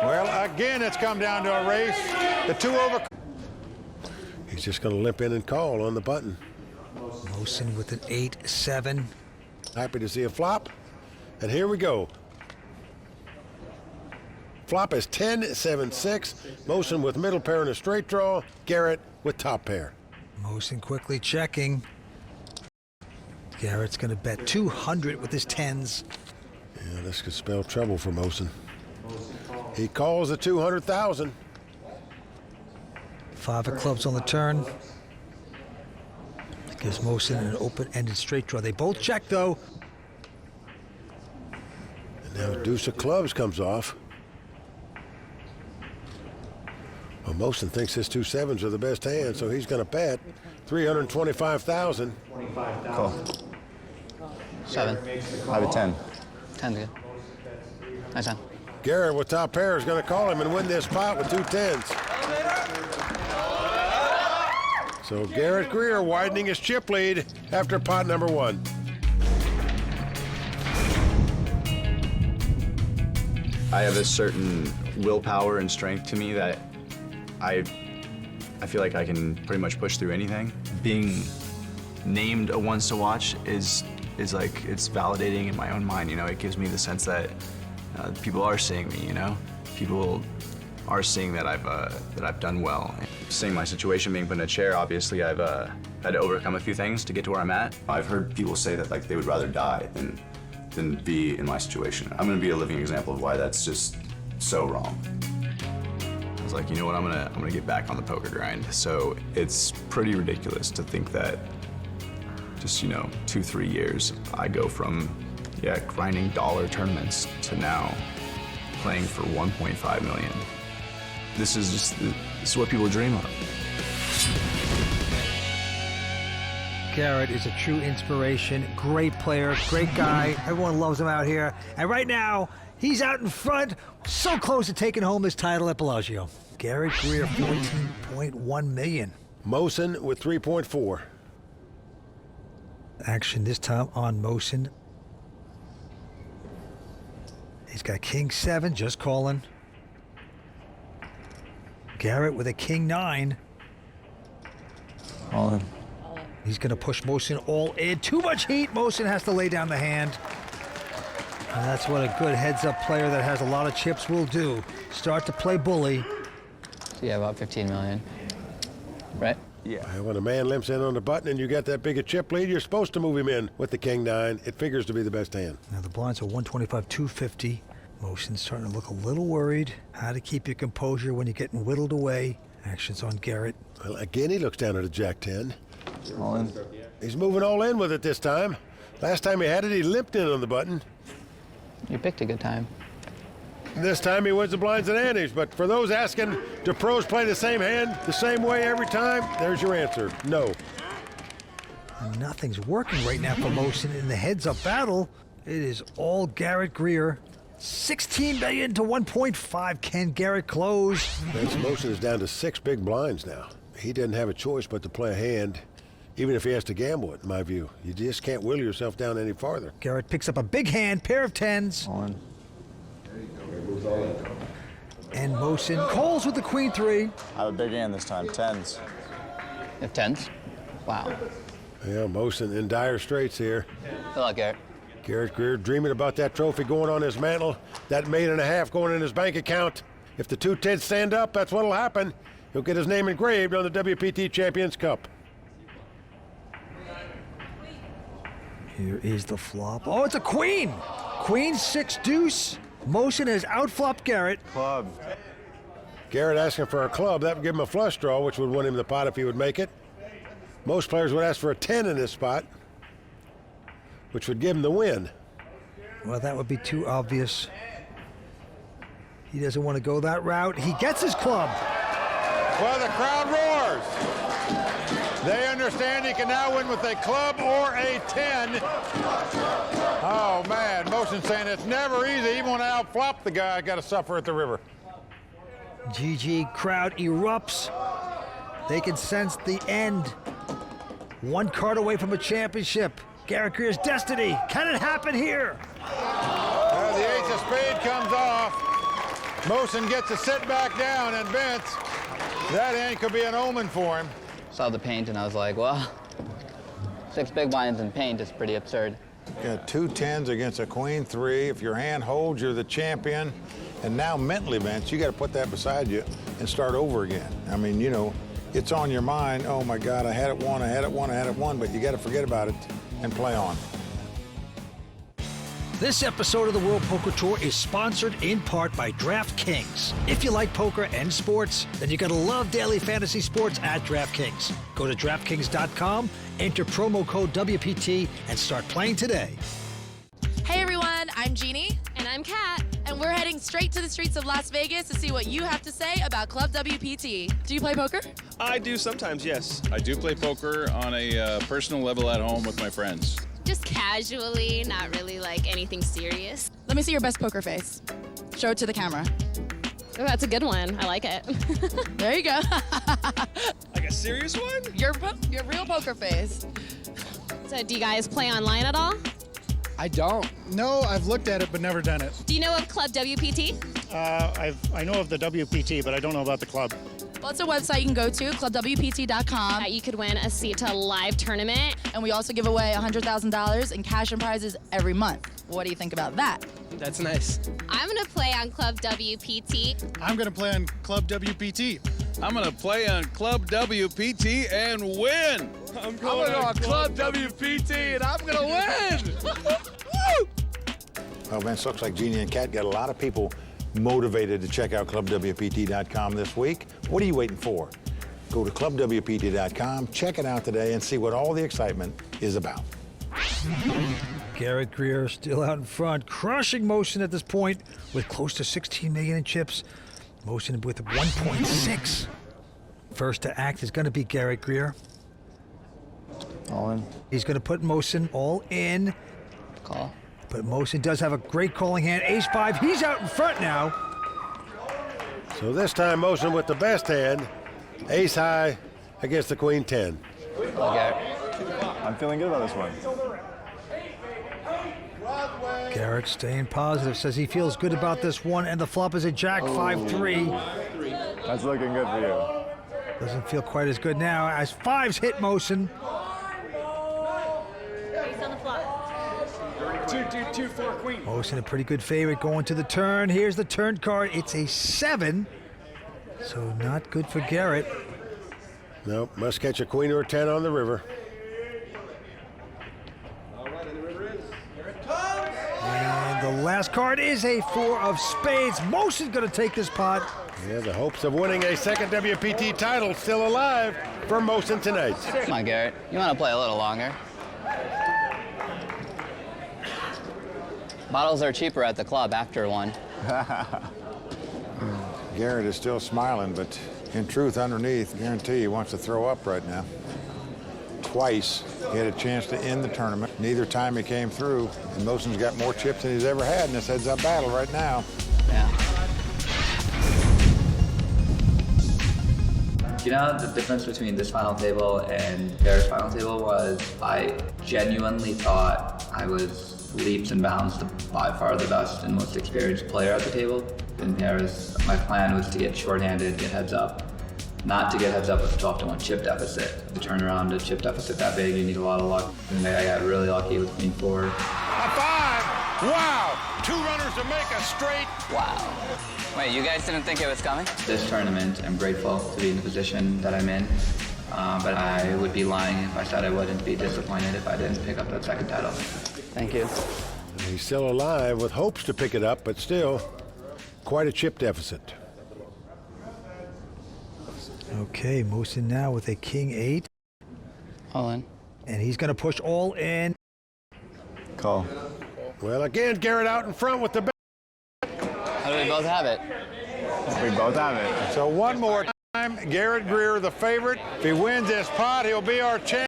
Well, again, it's come down to a race. The two over. He's just going to limp in and call on the button. Mohsin with an 8-7. Happy to see a flop. And here we go. Flop is 10-7-6. Mohsin with middle pair and a straight draw. Garrett with top pair. Mohsin quickly checking. Garrett's going to bet 200 with his 10s. Yeah, this could spell trouble for Mohsin. He calls the 200,000. 5 of clubs on the turn. Gives Mohsin an open-ended straight draw. They both check, though. And now deuce of clubs comes off. Well, Mohsin thinks his 2 sevens are the best hand, so he's going to bet 325,000. Call. 7. I have a 10. 10's good. Nice one. Garrett with top pair is going to call him and win this spot with 2 10s. So Garrett Greer widening his chip lead after pot number 1. I have a certain willpower and strength to me that I feel like I can pretty much push through anything. Being named a ones to watch is like, it's validating in my own mind, you know? It gives me the sense that people are seeing me, you know? People are seeing that I've done well. Seeing my situation being put in a chair, obviously I've had to overcome a few things to get to where I'm at. I've heard people say that like they would rather die than be in my situation. I'm gonna be a living example of why that's just so wrong. I was like, you know what, I'm gonna get back on the poker grind. So it's pretty ridiculous to think that just, 2-3 years, I go from, grinding dollar tournaments to now playing for 1.5 million. This is what people dream of. Garrett is a true inspiration, great player, great guy. Everyone loves him out here. And right now, he's out in front, so close to taking home his title at Bellagio. Garrett Greer, 14.1 million. Mohsin with 3.4. Action this time on Mohsin. He's got King 7, just calling. Garrett with a King 9. All in. He's going to push Mohsin all in. Too much heat. Mohsin has to lay down the hand. And that's what a good heads-up player that has a lot of chips will do. Start to play bully. So yeah, about 15 million, right? Yeah. When a man limps in on the button and you got that big a chip lead, you're supposed to move him in with the King 9. It figures to be the best hand. Now the blinds are 125, 250. Mohsin's starting to look a little worried. How to keep your composure when you're getting whittled away. Action's on Garrett. Well, again, he looks down at a Jack 10. All in. He's moving all in with it this time. Last time he had it, he limped in on the button. You picked a good time. This time he wins the blinds and antes, but for those asking, do pros play the same hand the same way every time? There's your answer, no. And nothing's working right now for Mohsin in the heads-up battle. It is all Garrett Greer. 16 million to 1.5. Can Garrett close? Vince Mohsin is down to 6 big blinds now. He doesn't have a choice but to play a hand, even if he has to gamble it, in my view. You just can't will yourself down any farther. Garrett picks up a big hand, pair of 10s. All in. And Mohsin calls with the Queen 3. I have a big hand this time, 10s. You have 10s? Wow. Yeah, Mohsin in dire straits here. Good luck, Garrett. Garrett Greer dreaming about that trophy going on his mantle, that $1.5 million going in his bank account. If the 2 10s stand up, that's what'll happen. He'll get his name engraved on the WPT Champions Cup. Here is the flop. Oh, it's a queen! Queen 6 deuce. Mohsin has outflopped Garrett. Club. Garrett asking for a club. That would give him a flush draw, which would win him the pot if he would make it. Most players would ask for a 10 in this spot, which would give him the win. Well, that would be too obvious. He doesn't want to go that route. He gets his club. Well, the crowd roars. They understand he can now win with a club or a 10. Oh, man. Mohsin saying it's never easy. Even when I outflop the guy, I got to suffer at the river. GG crowd erupts. They can sense the end. 1 card away from a championship. Garrett Greer's destiny. Can it happen here? The ace of spade comes off. Mohsin gets to sit back down, and Vince, that hand could be an omen for him. Saw the paint and I was like, well, 6 big blinds in paint is pretty absurd. Got 2 10s against a queen 3. If your hand holds, you're the champion. And now mentally, Vince, you got to put that beside you and start over again. I mean, you know, it's on your mind. Oh my God, I had it won, I had it won, I had it won, but you got to forget about it and play on. This episode of the World Poker Tour is sponsored in part by DraftKings. If you like poker and sports, then you're going to love daily fantasy sports at DraftKings. Go to DraftKings.com, enter promo code WPT, and start playing today. Hey everyone, I'm Jeannie. And I'm Kat. And we're heading straight to the streets of Las Vegas to see what you have to say about Club WPT. Do you play poker? I do sometimes, yes. I do play poker on a personal level at home with my friends. Just casually, not really like anything serious. Let me see your best poker face. Show it to the camera. Oh, that's a good one. I like it. There you go. Like a serious one? Your real poker face. So do you guys play online at all? I don't. No, I've looked at it but never done it. Do you know of Club WPT? I know of the WPT, but I don't know about the club. Well, it's a website you can go to, clubwpt.com. You could win a seat to a live tournament. And we also give away $100,000 in cash and prizes every month. What do you think about that? That's nice. I'm going to play on Club WPT. I'm going to play on Club WPT. I'm going to play on Club WPT and win. I'm going on Club WPT and I'm going to win. Well, Vince, looks like Jeannie and Kat got a lot of people motivated to check out clubwpt.com this week. What are you waiting for? Go to clubwpt.com, check it out today, and see what all the excitement is about. Garrett Greer still out in front, crushing Mohsin at this point with close to 16 million in chips. Mohsin with 1.6. First to act is going to be Garrett Greer. All in. He's going to put Mohsin all in. Call. But Mohsin does have a great calling hand. Ace-5, he's out in front now. So this time, Mohsin with the best hand, ace high against the queen 10. I'm feeling good about this one. Garrett staying positive, says he feels good about this one, and the flop is a jack 5-3. That's looking good for you. Doesn't feel quite as good now as 5s hit Mohsin. Mohsin a pretty good favorite going to the turn. Here's the turn card. It's a 7. So not good for Garrett. Nope, must catch a queen or a 10 on the river. And the last card is a 4 of spades. Mohsin's going to take this pot. Yeah, the hopes of winning a second WPT title still alive for Mohsin tonight. Come on, Garrett. You want to play a little longer? Bottles are cheaper at the club after one. Garrett is still smiling, but in truth, underneath, guarantee he wants to throw up right now. Twice, he had a chance to end the tournament. Neither time he came through, and Mohsin's got more chips than he's ever had in this heads-up battle right now. Yeah. You know, the difference between this final table and Garrett's final table was I genuinely thought I was leaps and bounds the by far the best and most experienced player at the table. In Paris, my plan was to get shorthanded, get heads up, not to get heads up with a 12-1 chip deficit. To turn around a chip deficit that big, you need a lot of luck. And I got really lucky with queen 4. A 5! Wow! 2 runners to make a straight. Wow. Wait, you guys didn't think it was coming? This tournament, I'm grateful to be in the position that I'm in, but I would be lying if I said I wouldn't be disappointed if I didn't pick up that second title. Thank you. He's still alive with hopes to pick it up, but still quite a chip deficit. Okay, Mohsin now with a king 8. All in. And he's going to push all in. Call. Well, again, Garrett out in front with the bet. How do we both have it? We both have it. So one more time, Garrett Greer, the favorite. If he wins this pot, he'll be our champion.